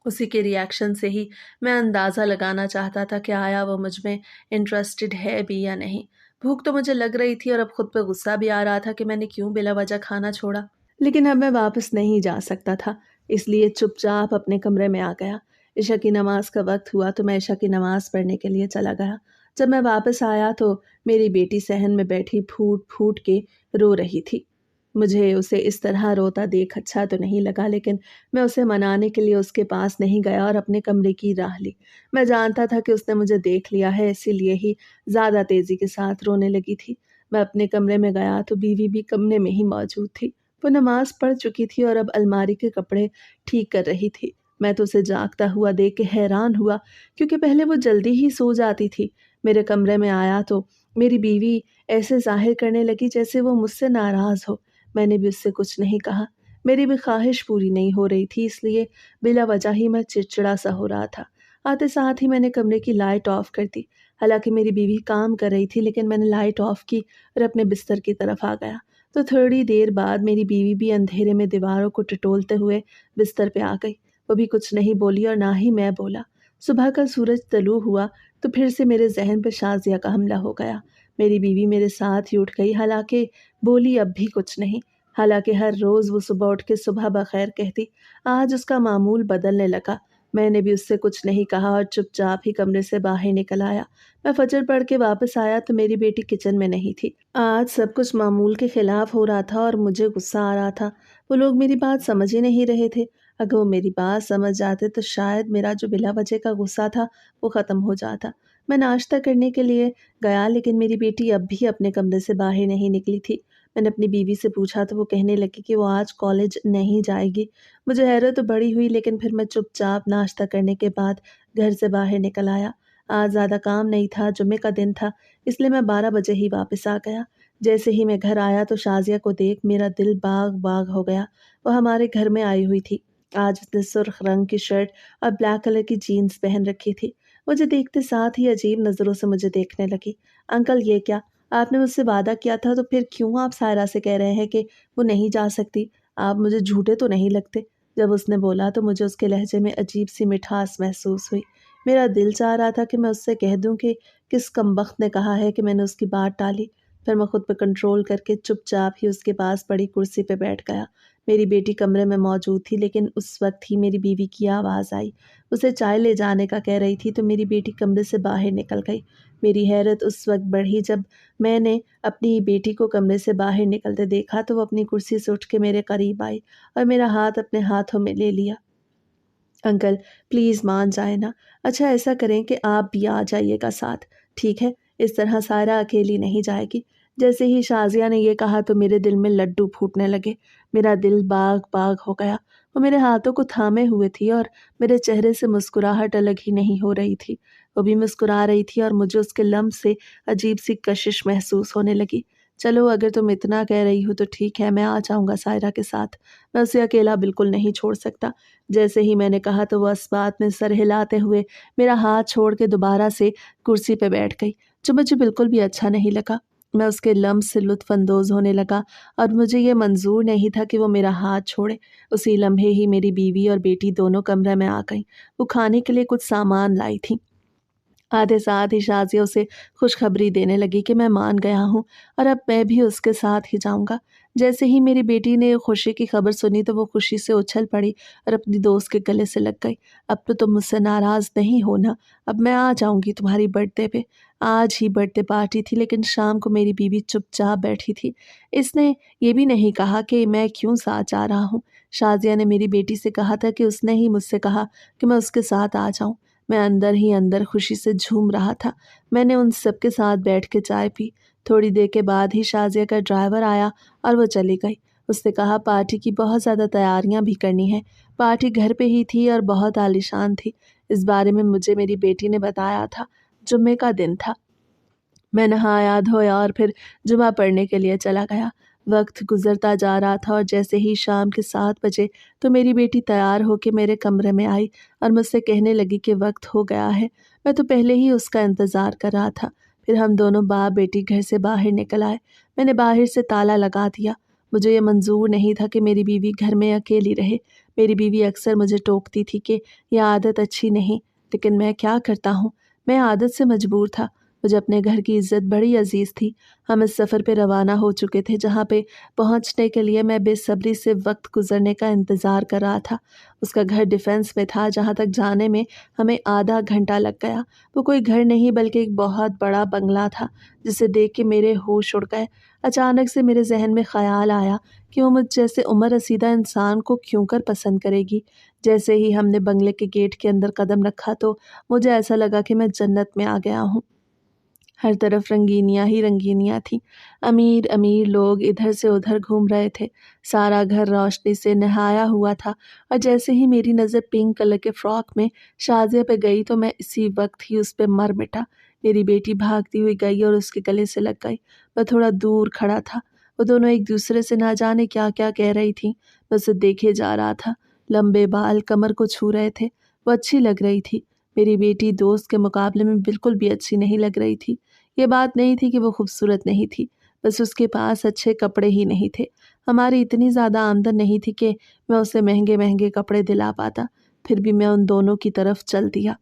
[SPEAKER 1] اسی کے ریاکشن سے ہی میں اندازہ لگانا چاہتا تھا کہ آیا وہ مجھ میں انٹرسٹڈ ہے بھی یا نہیں۔ بھوک تو مجھے لگ رہی تھی اور اب خود پہ غصہ بھی آ رہا تھا کہ میں نے کیوں بلا وجہ کھانا چھوڑا، لیکن اب میں واپس نہیں جا سکتا تھا، اس لیے چپ چاپ اپنے کمرے میں آ گیا۔ عشاء کی نماز کا وقت ہوا تو میں عشاء کی نماز پڑھنے کے لیے چلا گیا۔ جب میں واپس آیا تو میری بیٹی صحن میں بیٹھی پھوٹ پھوٹ کے رو رہی تھی۔ مجھے اسے اس طرح روتا دیکھ اچھا تو نہیں لگا، لیکن میں اسے منانے کے لیے اس کے پاس نہیں گیا اور اپنے کمرے کی راہ لی۔ میں جانتا تھا کہ اس نے مجھے دیکھ لیا ہے، اسی لیے ہی زیادہ تیزی کے ساتھ رونے لگی تھی۔ میں اپنے کمرے میں گیا تو بیوی بھی کمرے میں ہی موجود تھی۔ وہ نماز پڑھ چکی تھی اور اب الماری کے کپڑے ٹھیک کر رہی تھی۔ میں تو اسے جاگتا ہوا دیکھ کے حیران ہوا، کیونکہ پہلے وہ جلدی ہی سو جاتی تھی۔ میرے کمرے میں آیا تو میری بیوی ایسے ظاہر کرنے لگی جیسے وہ مجھ سے ناراض ہو۔ میں نے بھی اس سے کچھ نہیں کہا، میری بھی خواہش پوری نہیں ہو رہی تھی، اس لیے بلا وجہ ہی میں چڑچڑا سا ہو رہا تھا۔ آتے ساتھ ہی میں نے کمرے کی لائٹ آف کر دی۔ حالانکہ میری بیوی کام کر رہی تھی، لیکن میں نے لائٹ آف کی اور اپنے بستر کی طرف آ گیا تو تھوڑی دیر بعد میری بیوی بھی اندھیرے میں دیواروں کو ٹٹولتے ہوئے بستر پہ آ گئی۔ وہ بھی کچھ نہیں بولی اور نہ ہی میں بولا۔ صبح کا سورج طلوع ہوا تو پھر سے میرے ذہن پہ شازیہ کا حملہ ہو گیا۔ میری بیوی میرے ساتھ ہی اٹھ گئی، حالانکہ بولی اب بھی کچھ نہیں۔ حالانکہ ہر روز وہ صبح اٹھ کے صبح بخیر کہتی، آج اس کا معمول بدلنے لگا۔ میں نے بھی اس سے کچھ نہیں کہا اور چپ چاپ ہی کمرے سے باہر نکل آیا۔ میں فجر پڑھ کے واپس آیا تو میری بیٹی کچن میں نہیں تھی۔ آج سب کچھ معمول کے خلاف ہو رہا تھا اور مجھے غصہ آ رہا تھا۔ وہ لوگ میری بات سمجھ ہی نہیں رہے تھے۔ اگر وہ میری بات سمجھ جاتے تو شاید میرا جو بلا وجہ کا غصہ تھا وہ ختم ہو جاتا۔ میں ناشتہ کرنے کے لیے گیا لیکن میری بیٹی اب بھی اپنے کمرے سے باہر نہیں نکلی تھی۔ میں نے اپنی بیوی سے پوچھا تو وہ کہنے لگی کہ وہ آج کالج نہیں جائے گی۔ مجھے حیرت تو بڑی ہوئی لیکن پھر میں چپ چاپ ناشتہ کرنے کے بعد گھر سے باہر نکل آیا۔ آج زیادہ کام نہیں تھا، جمعے کا دن تھا، اس لیے میں 12 بجے ہی واپس آ گیا۔ جیسے ہی میں گھر آیا تو شازیہ کو دیکھ میرا دل باغ باغ ہو گیا۔ وہ ہمارے گھر میں آئی ہوئی تھی۔ آج اس نے سرخ رنگ کی شرٹ اور بلیک کلر کی جینز پہن رکھی تھی۔ مجھے دیکھتے ساتھ ہی عجیب نظروں سے مجھے دیکھنے لگی۔ انکل یہ کیا؟ آپ نے مجھ سے وعدہ کیا تھا تو پھر کیوں آپ سائرہ سے کہہ رہے ہیں کہ وہ نہیں جا سکتی؟ آپ مجھے جھوٹے تو نہیں لگتے؟ جب اس نے بولا تو مجھے اس کے لہجے میں عجیب سی مٹھاس محسوس ہوئی۔ میرا دل چاہ رہا تھا کہ میں اس سے کہہ دوں کہ کس کمبخت نے کہا ہے کہ میں نے اس کی بات ٹالی۔ پھر میں خود پہ کنٹرول کر کے چپ چاپ ہی اس کے پاس پڑی کرسی پہ بیٹھ گیا۔ میری بیٹی کمرے میں موجود تھی لیکن اس وقت ہی میری بیوی کی آواز آئی۔ اسے چائے لے جانے کا کہہ رہی تھی تو میری بیٹی کمرے سے باہر نکل گئی۔ میری حیرت اس وقت بڑھی جب میں نے اپنی بیٹی کو کمرے سے باہر نکلتے دیکھا تو وہ اپنی کرسی سے اٹھ کے میرے قریب آئی اور میرا ہاتھ اپنے ہاتھوں میں لے لیا۔ انکل پلیز مان جائے نا۔ اچھا ایسا کریں کہ آپ بھی آ جائیے گا ساتھ، ٹھیک ہے؟ اس طرح سائرہ اکیلی نہیں جائے گی۔ جیسے ہی شازیہ نے یہ کہا تو میرے دل میں لڈو پھوٹنے لگے۔ میرا دل باغ باغ ہو گیا۔ وہ میرے ہاتھوں کو تھامے ہوئے تھی اور میرے چہرے سے مسکراہٹ الگ ہی نہیں ہو رہی تھی۔ وہ بھی مسکرا رہی تھی اور مجھے اس کے لمس سے عجیب سی کشش محسوس ہونے لگی۔ چلو اگر تم اتنا کہہ رہی ہو تو ٹھیک ہے، میں آ جاؤں گا سائرہ کے ساتھ۔ میں اسے اکیلا بالکل نہیں چھوڑ سکتا۔ جیسے ہی میں نے کہا تو وہ اس بات میں سر ہلاتے ہوئے میرا ہاتھ چھوڑ کے دوبارہ سے کرسی پہ بیٹھ گئی، جو مجھے بالکل بھی اچھا نہیں لگا۔ میں اس کے لمس سے لطف اندوز ہونے لگا اور مجھے یہ منظور نہیں تھا کہ وہ میرا ہاتھ چھوڑے۔ اسی لمحے ہی میری بیوی اور بیٹی دونوں کمرے میں آ گئیں۔ وہ کھانے کے لیے کچھ سامان لائی تھیں۔ آدھے ساتھ ہی شازیہ اسے خوشخبری دینے لگی کہ میں مان گیا ہوں اور اب میں بھی اس کے ساتھ ہی جاؤں گا۔ جیسے ہی میری بیٹی نے خوشی کی خبر سنی تو وہ خوشی سے اچھل پڑی اور اپنی دوست کے گلے سے لگ گئی۔ اب تو تم مجھ سے ناراض نہیں ہونا، اب میں آ جاؤں گی تمہاری برتھ ڈے پہ۔ آج ہی برتھ ڈے پارٹی تھی لیکن شام کو میری بیوی چپ چاپ بیٹھی تھی۔ اس نے یہ بھی نہیں کہا کہ میں کیوں ساتھ جا رہا ہوں۔ شازیہ نے میری بیٹی سے کہا تھا کہ اس نے ہی مجھ سے کہا کہ میں اس کے ساتھ آ جاؤں۔ میں اندر ہی اندر خوشی سے جھوم رہا تھا۔ میں نے ان سب کے ساتھ بیٹھ کے چائے پی۔ تھوڑی دیر کے بعد ہی شازیہ کا ڈرائیور آیا اور وہ چلی گئی۔ اس نے کہا پارٹی کی بہت زیادہ تیاریاں بھی کرنی ہیں۔ پارٹی گھر پہ ہی تھی اور بہت عالیشان تھی۔ اس بارے میں مجھے میری بیٹی نے بتایا تھا۔ جمعے کا دن تھا۔ میں نہایا دھویا اور پھر جمعہ پڑھنے کے لیے چلا گیا۔ وقت گزرتا جا رہا تھا اور جیسے ہی شام کے 7 بجے تو میری بیٹی تیار ہو کے میرے کمرے میں آئی اور مجھ سے کہنے لگی کہ وقت ہو گیا ہے۔ میں تو پہلے ہی اس کا انتظار کر رہا تھا۔ پھر ہم دونوں باپ بیٹی گھر سے باہر نکل آئے۔ میں نے باہر سے تالا لگا دیا۔ مجھے یہ منظور نہیں تھا کہ میری بیوی گھر میں اکیلی رہے۔ میری بیوی اکثر مجھے ٹوکتی تھی کہ یہ عادت اچھی نہیں، لیکن میں کیا کرتا ہوں، میں عادت سے مجبور تھا۔ مجھے اپنے گھر کی عزت بڑی عزیز تھی۔ ہم اس سفر پہ روانہ ہو چکے تھے جہاں پہ پہنچنے کے لیے میں بے صبری سے وقت گزرنے کا انتظار کر رہا تھا۔ اس کا گھر ڈیفینس میں تھا جہاں تک جانے میں ہمیں آدھا گھنٹہ لگ گیا۔ وہ کوئی گھر نہیں بلکہ ایک بہت بڑا بنگلہ تھا جسے دیکھ کے میرے ہوش اڑ گئے۔ اچانک سے میرے ذہن میں خیال آیا کہ وہ مجھ جیسے عمر رسیدہ انسان کو کیوں کر پسند کرے گی۔ جیسے ہی ہم نے بنگلے کے گیٹ کے اندر قدم رکھا تو مجھے ایسا لگا کہ میں جنت میں آ گیا ہوں۔ ہر طرف رنگینیاں ہی رنگینیاں تھیں۔ امیر امیر لوگ ادھر سے ادھر گھوم رہے تھے۔ سارا گھر روشنی سے نہایا ہوا تھا اور جیسے ہی میری نظر پنک کلر کے فراک میں شازیہ پہ گئی تو میں اسی وقت ہی اس پہ مر مٹا۔ میری بیٹی بھاگتی ہوئی گئی اور اس کے گلے سے لگ گئی۔ میں تھوڑا دور کھڑا تھا۔ وہ دونوں ایک دوسرے سے نہ جانے کیا کیا کہہ رہی تھیں۔ میں اسے دیکھے جا رہا تھا۔ لمبے بال کمر کو چھو رہے تھے۔ وہ اچھی لگ رہی تھی۔ میری بیٹی دوست کے مقابلے میں بالکل بھی اچھی نہیں لگ رہی تھی۔ یہ بات نہیں تھی کہ وہ خوبصورت نہیں تھی، بس اس کے پاس اچھے کپڑے ہی نہیں تھے۔ ہماری اتنی زیادہ آمدن نہیں تھی کہ میں اسے مہنگے مہنگے کپڑے دلا پاتا۔ پھر بھی میں ان دونوں کی طرف چل دیا۔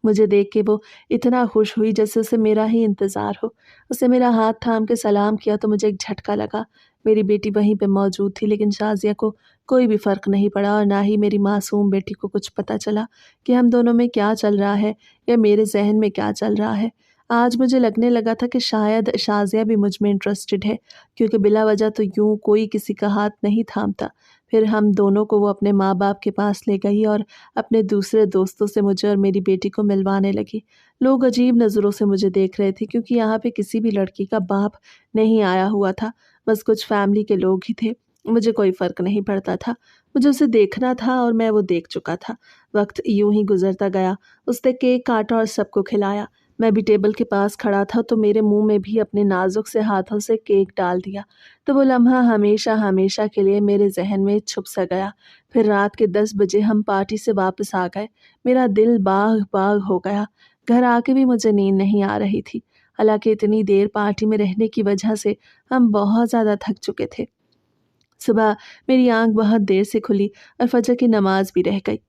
[SPEAKER 1] مجھے دیکھ کے وہ اتنا خوش ہوئی جیسے اسے میرا ہی انتظار ہو۔ اسے میرا ہاتھ تھام کے سلام کیا تو مجھے ایک جھٹکا لگا۔ میری بیٹی وہیں پہ موجود تھی لیکن شازیہ کو कोई भी फ़र्क नहीं पड़ा और ना ही मेरी मासूम बेटी को कुछ पता चला कि हम दोनों में क्या चल रहा है या मेरे जहन में क्या चल रहा है। आज मुझे लगने लगा था कि शायद शाज़िया भी मुझ में इंटरेस्टेड है, क्योंकि बिला वजह तो यूं कोई किसी का हाथ नहीं थामता। फिर हम दोनों को वो अपने माँ बाप के पास ले गई और अपने दूसरे दोस्तों से मुझे और मेरी बेटी को मिलवाने लगी। लोग अजीब नज़रों से मुझे देख रहे थे, क्योंकि यहाँ पे किसी भी लड़की का बाप नहीं आया हुआ था, बस कुछ फैमिली के लोग ही थे। मुझे कोई फ़र्क नहीं पड़ता था, मुझे उसे देखना था और मैं वो देख चुका था। वक्त यूं ही गुजरता गया। उसने केक काटा और सबको खिलाया। मैं भी टेबल के पास खड़ा था तो मेरे मुंह में भी अपने नाजुक से हाथों से केक डाल दिया। तो वो लम्हा हमेशा हमेशा के लिए मेरे जहन में छुप सा गया। फिर रात के 10 बजे हम पार्टी से वापस आ गए। मेरा दिल बाग बाग हो गया। घर आके भी मुझे नींद नहीं आ रही थी। हालांकि इतनी देर पार्टी में रहने की वजह से हम बहुत ज़्यादा थक चुके थे। सुबह मेरी आंख बहुत देर से खुली और फजर की नमाज भी रह गई।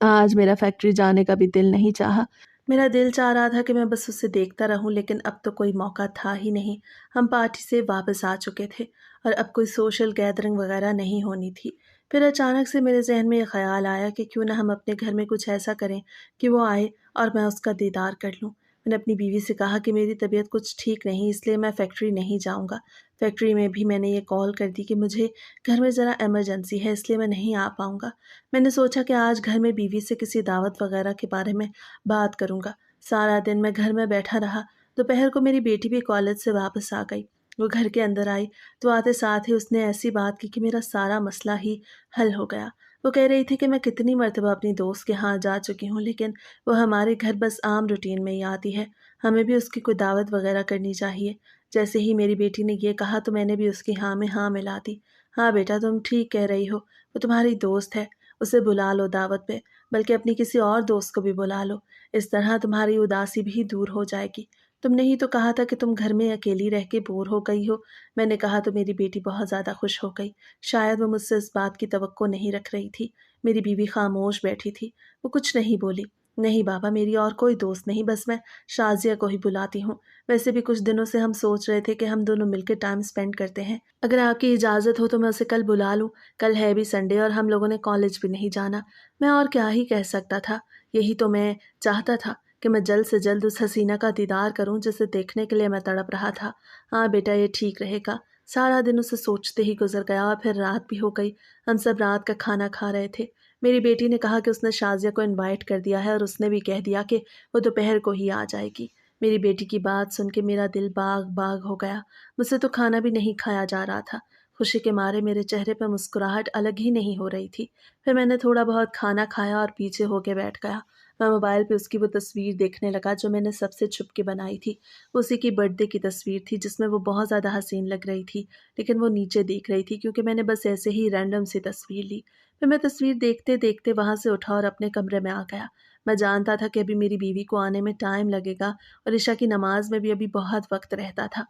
[SPEAKER 1] आज मेरा फैक्ट्री जाने का भी दिल नहीं चाहा। मेरा दिल चाह रहा था कि मैं बस उसे देखता रहूं, लेकिन अब तो कोई मौका था ही नहीं। हम पार्टी से वापस आ चुके थे और अब कोई सोशल गैदरिंग वगैरह नहीं होनी थी। फिर अचानक से मेरे जहन में ये ख्याल आया कि क्यों ना हम अपने घर में कुछ ऐसा करें कि वो आए और मैं उसका दीदार कर लूं। मैंने अपनी बीवी से कहा कि मेरी तबीयत कुछ ठीक नहीं, इसलिए मैं फैक्ट्री नहीं जाऊंगा। फैक्ट्री में भी मैंने ये कॉल कर दी कि मुझे घर में ज़रा इमरजेंसी है, इसलिए मैं नहीं आ पाऊंगा। मैंने सोचा कि आज घर में बीवी से किसी दावत वगैरह के बारे में बात करूंगा। सारा दिन मैं घर में बैठा रहा। दोपहर को मेरी बेटी भी कॉलेज से वापस आ गई। वो घर के अंदर आई तो आते साथ ही उसने ऐसी बात की कि मेरा सारा मसला ही हल हो गया। वो कह रही थी कि मैं कितनी मर्तबा अपनी दोस्त के यहाँ जा चुकी हूँ, लेकिन वो हमारे घर बस आम रूटीन में ही आती है। हमें भी उसकी कोई दावत वगैरह करनी चाहिए। जैसे ही मेरी बेटी ने ये कहा तो मैंने भी उसकी हाँ में हाँ मिला दी। हाँ बेटा, तुम ठीक कह रही हो, वो तुम्हारी दोस्त है, उसे बुला लो दावत पे, बल्कि अपनी किसी और दोस्त को भी बुला लो। इस तरह तुम्हारी उदासी भी दूर हो जाएगी। तुमने ही तो कहा था कि तुम घर में अकेली रह के बोर हो गई हो। मैंने कहा तो मेरी बेटी बहुत ज़्यादा खुश हो गई। शायद वो मुझसे इस बात की तवक्को नहीं रख रही थी। मेरी बीवी खामोश बैठी थी, वो कुछ नहीं बोली। नहीं बाबा, मेरी और कोई दोस्त नहीं, बस मैं शाजिया को ही बुलाती हूँ। वैसे भी कुछ दिनों से हम सोच रहे थे कि हम दोनों मिलकर टाइम स्पेंड करते हैं। अगर आपकी इजाज़त हो तो मैं उसे कल बुला लूँ। कल है भी संडे और हम लोगों ने कॉलेज भी नहीं जाना। मैं और क्या ही कह सकता था। यही तो मैं चाहता था कि मैं जल्द से जल्द उस हसीना का दीदार करूं जिसे देखने के लिए मैं तड़प रहा था। हाँ बेटा, ये ठीक रहेगा। सारा दिन उसे सोचते ही गुजर गया और फिर रात भी हो गई। हम सब रात का खाना खा रहे थे। मेरी बेटी ने कहा कि उसने शाजिया को इनवाइट कर दिया है और उसने भी कह दिया कि वो दोपहर को ही आ जाएगी। मेरी बेटी की बात सुन के मेरा दिल बाग बाग हो गया। मुझसे तो खाना भी नहीं खाया जा रहा था। खुशी के मारे मेरे चेहरे पर मुस्कुराहट अलग ही नहीं हो रही थी। फिर मैंने थोड़ा बहुत खाना खाया और पीछे होके बैठ गया। मैं मोबाइल पे उसकी वो तस्वीर देखने लगा जो मैंने सबसे छुप के बनाई थी। उसी की बर्थडे की तस्वीर थी जिसमें वो बहुत ज़्यादा हसीन लग रही थी, लेकिन वो नीचे देख रही थी क्योंकि मैंने बस ऐसे ही रैंडम सी तस्वीर ली। फिर मैं तस्वीर देखते देखते वहाँ से उठा और अपने कमरे में आ गया। मैं जानता था कि अभी मेरी बीवी को आने में टाइम लगेगा और ईशा की नमाज में भी अभी बहुत वक्त रहता था।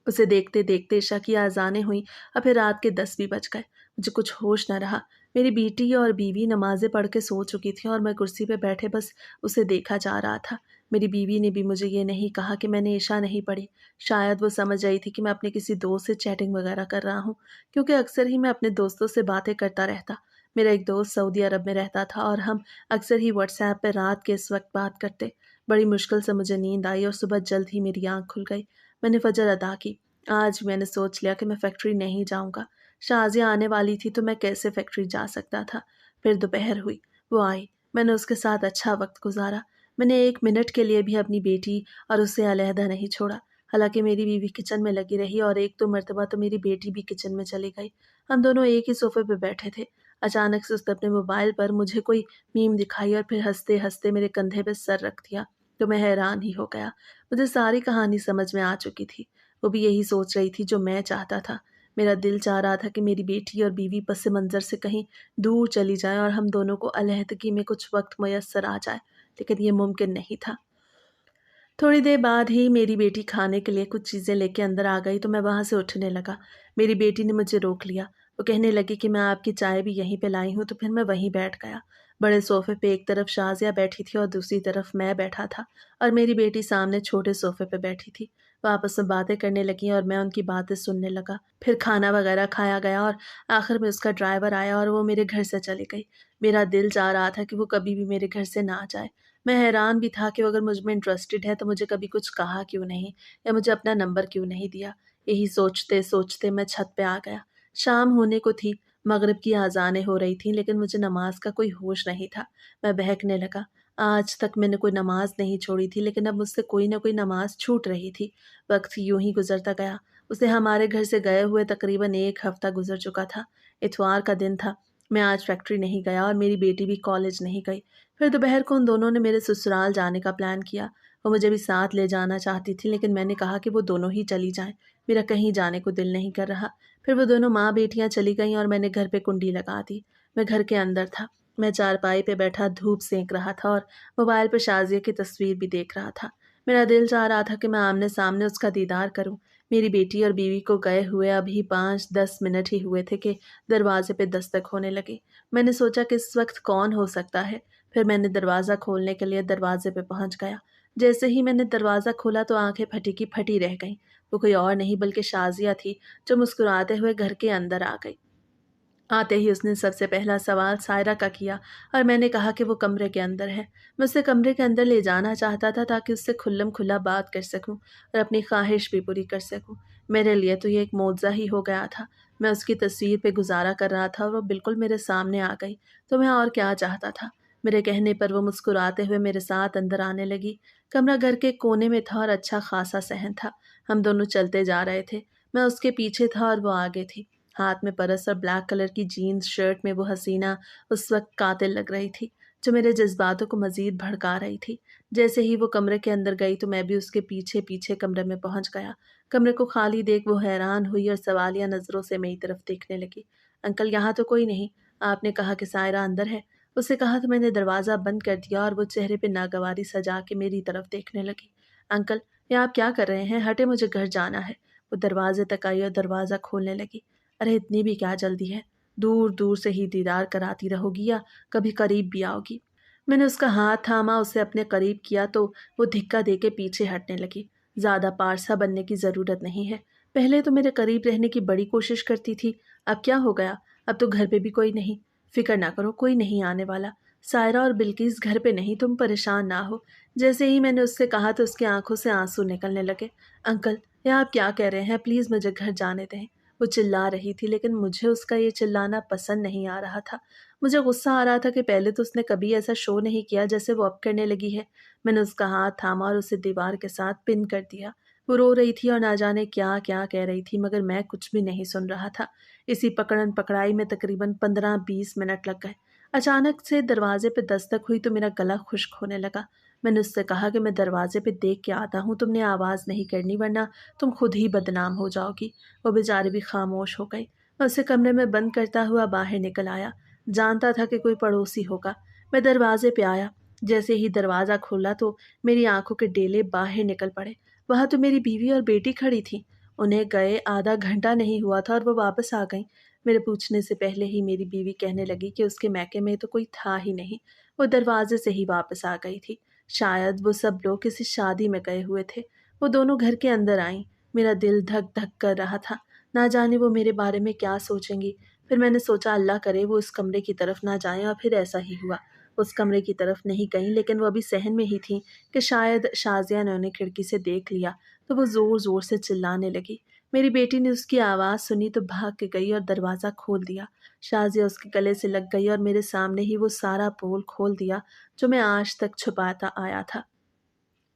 [SPEAKER 1] उसे देखते देखते ईशा की आज़ानें हुई और फिर रात के 10 भी बज गए। मुझे कुछ होश न रहा। मेरी बेटी और बीवी नमाज़ें पढ़ के सो चुकी थी और मैं कुर्सी पे बैठे बस उसे देखा जा रहा था। मेरी बीवी ने भी मुझे ये नहीं कहा कि मैंने ईशा नहीं पढ़ी। शायद वो समझ आई थी कि मैं अपने किसी दोस्त से चैटिंग वगैरह कर रहा हूँ, क्योंकि अक्सर ही मैं अपने दोस्तों से बातें करता रहता। मेरा एक दोस्त सऊदी अरब में रहता था और हम अक्सर ही व्हाट्सएप पर रात के इस वक्त बात करते। बड़ी मुश्किल से मुझे नींद आई और सुबह जल्द ही मेरी आँख खुल गई। मैंने फजर अदा की। आज मैंने सोच लिया कि मैं फैक्ट्री नहीं जाऊंगा। शाजिया आने वाली थी तो मैं कैसे फैक्ट्री जा सकता था। फिर दोपहर हुई, वो आई। मैंने उसके साथ अच्छा वक्त गुजारा। मैंने 1 मिनट के लिए भी अपनी बेटी और उससे अलहदा नहीं छोड़ा। हालांकि मेरी बीवी किचन में लगी रही और एक दो मरतबा तो मेरी बेटी भी किचन में चली गई। हम दोनों एक ही सोफे पर बैठे थे। अचानक से उसने अपने मोबाइल पर मुझे कोई मीम दिखाई और फिर हंसते हंसते मेरे कंधे पर सर रख दिया। तो मैं हैरान ही हो गया। मुझे सारी कहानी समझ में आ चुकी थी। वो भी यही सोच रही थी जो मैं चाहता था। मेरा दिल चाह रहा था कि मेरी बेटी और बीवी पस मंज़र से कहीं दूर चली जाएं और हम दोनों को अलहदगी में कुछ वक्त मयस्सर आ जाए, लेकिन ये मुमकिन नहीं था। थोड़ी देर बाद ही मेरी बेटी खाने के लिए कुछ चीज़ें लेके अंदर आ गई तो मैं वहाँ से उठने लगा। मेरी बेटी ने मुझे रोक लिया। वो कहने लगी कि मैं आपकी चाय भी यहीं पे लाई हूँ, तो फिर मैं वहीं बैठ गया। बड़े सोफे पे एक तरफ शाजिया बैठी थी और दूसरी तरफ मैं बैठा था और मेरी बेटी सामने छोटे सोफे पे बैठी थी। وہ آپس میں باتیں کرنے لگیں اور میں ان کی باتیں سننے لگا۔ پھر کھانا وغیرہ کھایا گیا اور آخر میں اس کا ڈرائیور آیا اور وہ میرے گھر سے چلی گئی۔ میرا دل چاہ رہا تھا کہ وہ کبھی بھی میرے گھر سے نہ جائے۔ میں حیران بھی تھا کہ وہ اگر مجھ میں انٹرسٹڈ ہے تو مجھے کبھی کچھ کہا کیوں نہیں، یا مجھے اپنا نمبر کیوں نہیں دیا۔ یہی سوچتے سوچتے میں چھت پہ آ گیا۔ شام ہونے کو تھی، مغرب کی اذانیں ہو رہی تھیں، لیکن مجھے نماز کا کوئی ہوش نہیں تھا۔ میں بہکنے لگا۔ آج تک میں نے کوئی نماز نہیں چھوڑی تھی، لیکن اب مجھ سے کوئی نہ کوئی نماز چھوٹ رہی تھی۔ وقت یوں ہی گزرتا گیا۔ اسے ہمارے گھر سے گئے ہوئے تقریباً 1 ہفتہ گزر چکا تھا۔ اتوار کا دن تھا۔ میں آج فیکٹری نہیں گیا اور میری بیٹی بھی کالج نہیں گئی۔ پھر دوپہر کو ان دونوں نے میرے سسرال جانے کا پلان کیا۔ وہ مجھے بھی ساتھ لے جانا چاہتی تھی، لیکن میں نے کہا کہ وہ دونوں ہی چلی جائیں، میرا کہیں جانے کو دل نہیں کر رہا۔ پھر وہ دونوں ماں بیٹیاں چلی گئیں اور میں نے گھر پہ کنڈی لگا دی۔ میں گھر کے اندر تھا۔ میں چارپائی پہ بیٹھا دھوپ سینک رہا تھا اور موبائل پہ شازیہ کی تصویر بھی دیکھ رہا تھا۔ میرا دل چاہ رہا تھا کہ میں آمنے سامنے اس کا دیدار کروں۔ میری بیٹی اور بیوی کو گئے ہوئے ابھی 5-10 منٹ ہی ہوئے تھے کہ دروازے پہ دستک ہونے لگی۔ میں نے سوچا کہ اس وقت کون ہو سکتا ہے۔ پھر میں نے دروازہ کھولنے کے لیے دروازے پہ پہنچ گیا۔ جیسے ہی میں نے دروازہ کھولا تو آنکھیں پھٹی کی پھٹی رہ گئیں۔ وہ کوئی اور نہیں بلکہ شازیہ تھی، جو مسکراتے ہوئے گھر کے اندر آ گئی۔ آتے ہی اس نے سب سے پہلا سوال سائرہ کا کیا اور میں نے کہا کہ وہ کمرے کے اندر ہے۔ میں اسے کمرے کے اندر لے جانا چاہتا تھا تاکہ اس سے کھلم کھلا بات کر سکوں اور اپنی خواہش بھی پوری کر سکوں۔ میرے لیے تو یہ ایک معجزہ ہی ہو گیا تھا۔ میں اس کی تصویر پہ گزارا کر رہا تھا اور وہ بالکل میرے سامنے آ گئی، تو میں اور کیا چاہتا تھا۔ میرے کہنے پر وہ مسکراتے ہوئے میرے ساتھ اندر آنے لگی۔ کمرہ گھر کے کونے میں تھا اور اچھا خاصا صحن تھا۔ ہم دونوں چلتے جا رہے تھے۔ میں اس کے پیچھے تھا اور وہ آگے تھی۔ ہاتھ میں پرس اور بلیک کلر کی جینز شرٹ میں وہ حسینہ اس وقت قاتل لگ رہی تھی، جو میرے جذباتوں کو مزید بھڑکا رہی تھی۔ جیسے ہی وہ کمرے کے اندر گئی تو میں بھی اس کے پیچھے پیچھے کمرے میں پہنچ گیا۔ کمرے کو خالی دیکھ وہ حیران ہوئی اور سوالیہ نظروں سے میری طرف دیکھنے لگی۔ انکل یہاں تو کوئی نہیں، آپ نے کہا کہ سائرہ اندر ہے۔ اسے کہا تو میں نے دروازہ بند کر دیا اور وہ چہرے پہ ناگواری سجا کے میری طرف دیکھنے لگی۔ انکل یہ آپ کیا کر رہے ہیں؟ ہٹے، مجھے گھر جانا ہے۔ وہ دروازے تک آئی اور دروازہ کھولنے لگی۔ ارے اتنی بھی کیا جلدی ہے؟ دور دور سے ہی دیدار کراتی رہو گی یا کبھی قریب بھی آؤ گی؟ میں نے اس کا ہاتھ تھاما، اسے اپنے قریب کیا تو وہ دھکا دے کے پیچھے ہٹنے لگی۔ زیادہ پارسا بننے کی ضرورت نہیں ہے۔ پہلے تو میرے قریب رہنے کی بڑی کوشش کرتی تھی، اب کیا ہو گیا؟ اب تو گھر پہ بھی کوئی نہیں۔ فکر نہ کرو، کوئی نہیں آنے والا۔ سائرہ اور بلقیس گھر پہ نہیں، تم پریشان نہ ہو۔ جیسے ہی میں نے اس سے کہا تو اس کی آنکھوں سے آنسو نکلنے لگے۔ انکل یہ آپ کیا کہہ رہے ہیں؟ پلیز مجھے گھر جانے دیں۔ وہ چلا رہی تھی، لیکن مجھے اس کا یہ چلانا پسند نہیں آ رہا تھا۔ مجھے غصہ آ رہا تھا کہ پہلے تو اس نے کبھی ایسا شو نہیں کیا جیسے وہ اب کرنے لگی ہے۔ میں نے اس کا ہاتھ تھاما اور اسے دیوار کے ساتھ پن کر دیا۔ وہ رو رہی تھی اور نہ جانے کیا کیا کہہ رہی تھی، مگر میں کچھ بھی نہیں سن رہا تھا۔ اسی پکڑن پکڑائی میں تقریباً 15-20 منٹ لگ گئے۔ اچانک سے دروازے پہ دستک ہوئی تو میرا گلا خشک ہونے لگا۔ میں نے اس سے کہا کہ میں دروازے پہ دیکھ کے آتا ہوں، تم نے آواز نہیں کرنی ورنہ تم خود ہی بدنام ہو جاؤ گی۔ وہ بیچاری بھی خاموش ہو گئی۔ میں اسے کمرے میں بند کرتا ہوا باہر نکل آیا۔ جانتا تھا کہ کوئی پڑوسی ہوگا۔ میں دروازے پہ آیا۔ جیسے ہی دروازہ کھولا تو میری آنکھوں کے ڈیلے باہر نکل پڑے۔ وہاں تو میری بیوی اور بیٹی کھڑی تھی۔ انہیں گئے آدھا گھنٹہ نہیں ہوا تھا اور وہ واپس آ گئیں۔ میرے پوچھنے سے پہلے ہی میری بیوی کہنے لگی کہ اس کے میکے میں تو کوئی تھا ہی نہیں، وہ دروازے سے ہی واپس آ گئی تھی۔ شاید وہ سب لوگ کسی شادی میں گئے ہوئے تھے۔ وہ دونوں گھر کے اندر آئیں۔ میرا دل دھک دھک کر رہا تھا، نہ جانے وہ میرے بارے میں کیا سوچیں گی۔ پھر میں نے سوچا اللہ کرے وہ اس کمرے کی طرف نہ جائیں، اور پھر ایسا ہی ہوا۔ اس کمرے کی طرف نہیں گئیں، لیکن وہ ابھی صحن میں ہی تھیں کہ شاید شازیہ نے انہیں کھڑکی سے دیکھ لیا تو وہ زور زور سے چلانے لگی۔ میری بیٹی نے اس کی آواز سنی تو بھاگ کے گئی اور دروازہ کھول دیا۔ شازیہ اس کے گلے سے لگ گئی اور میرے سامنے ہی وہ سارا پول کھول دیا جو میں آج تک چھپاتا آیا تھا۔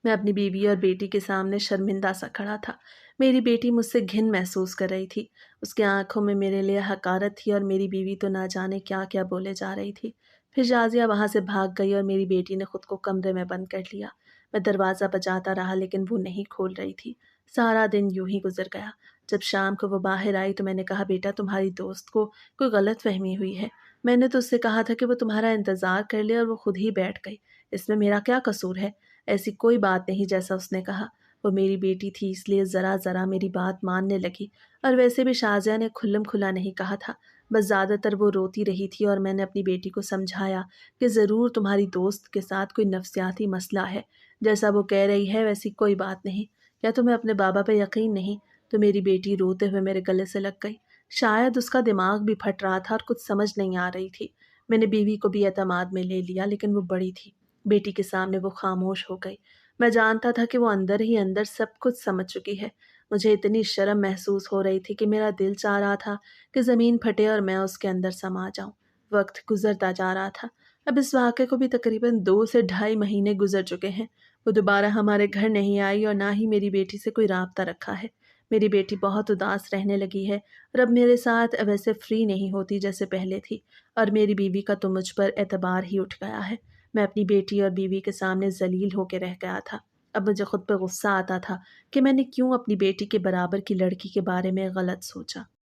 [SPEAKER 1] میں اپنی بیوی اور بیٹی کے سامنے شرمندہ سا کھڑا تھا۔ میری بیٹی مجھ سے گھن محسوس کر رہی تھی۔ اس کی آنکھوں میں میرے لیے حقارت تھی اور میری بیوی تو نہ جانے کیا کیا بولے جا رہی تھی۔ پھر شازیہ وہاں سے بھاگ گئی اور میری بیٹی نے خود کو کمرے میں بند کر لیا۔ میں دروازہ بجاتا رہا لیکن وہ نہیں کھول رہی تھی۔ سارا دن یوں ہی گزر گیا۔ جب شام کو وہ باہر آئی تو میں نے کہا بیٹا تمہاری دوست کو کوئی غلط فہمی ہوئی ہے۔ میں نے تو اس سے کہا تھا کہ وہ تمہارا انتظار کر لے اور وہ خود ہی بیٹھ گئی۔ اس میں میرا کیا قصور ہے؟ ایسی کوئی بات نہیں جیسا اس نے کہا۔ وہ میری بیٹی تھی اس لیے ذرا ذرا میری بات ماننے لگی، اور ویسے بھی شازیہ نے کھلم کھلا نہیں کہا تھا، بس زیادہ تر وہ روتی رہی تھی اور میں نے اپنی بیٹی کو سمجھایا کہ ضرور تمہاری دوست کے ساتھ کوئی نفسیاتی مسئلہ ہے، جیسا وہ کہہ رہی ہے ویسی کوئی بات نہیں۔ یا تمہیں اپنے بابا پہ یقین نہیں؟ تو میری بیٹی روتے ہوئے میرے گلے سے لگ گئی۔ شاید اس کا دماغ بھی پھٹ رہا تھا اور کچھ سمجھ نہیں آ رہی تھی۔ میں نے بیوی کو بھی اعتماد میں لے لیا، لیکن وہ بڑی تھی۔ بیٹی کے سامنے وہ خاموش ہو گئی۔ میں جانتا تھا کہ وہ اندر ہی اندر سب کچھ سمجھ چکی ہے۔ مجھے اتنی شرم محسوس ہو رہی تھی کہ میرا دل چاہ رہا تھا کہ زمین پھٹے اور میں اس کے اندر سما جاؤں۔ وقت گزرتا جا رہا تھا۔ اب اس واقعے کو بھی تقریباً 2 سے 2.5 مہینے گزر چکے ہیں۔ وہ دوبارہ ہمارے گھر نہیں آئی اور نہ ہی میری بیٹی سے کوئی رابطہ رکھا ہے۔ میری بیٹی بہت اداس رہنے لگی ہے اور اب میرے ساتھ ویسے فری نہیں ہوتی جیسے پہلے تھی، اور میری بیوی کا تو مجھ پر اعتبار ہی اٹھ گیا ہے۔ میں اپنی بیٹی اور بیوی کے سامنے ذلیل ہو کے رہ گیا تھا۔ اب مجھے خود پہ غصہ آتا تھا کہ میں نے کیوں اپنی بیٹی کے برابر کی لڑکی کے بارے میں غلط سوچا۔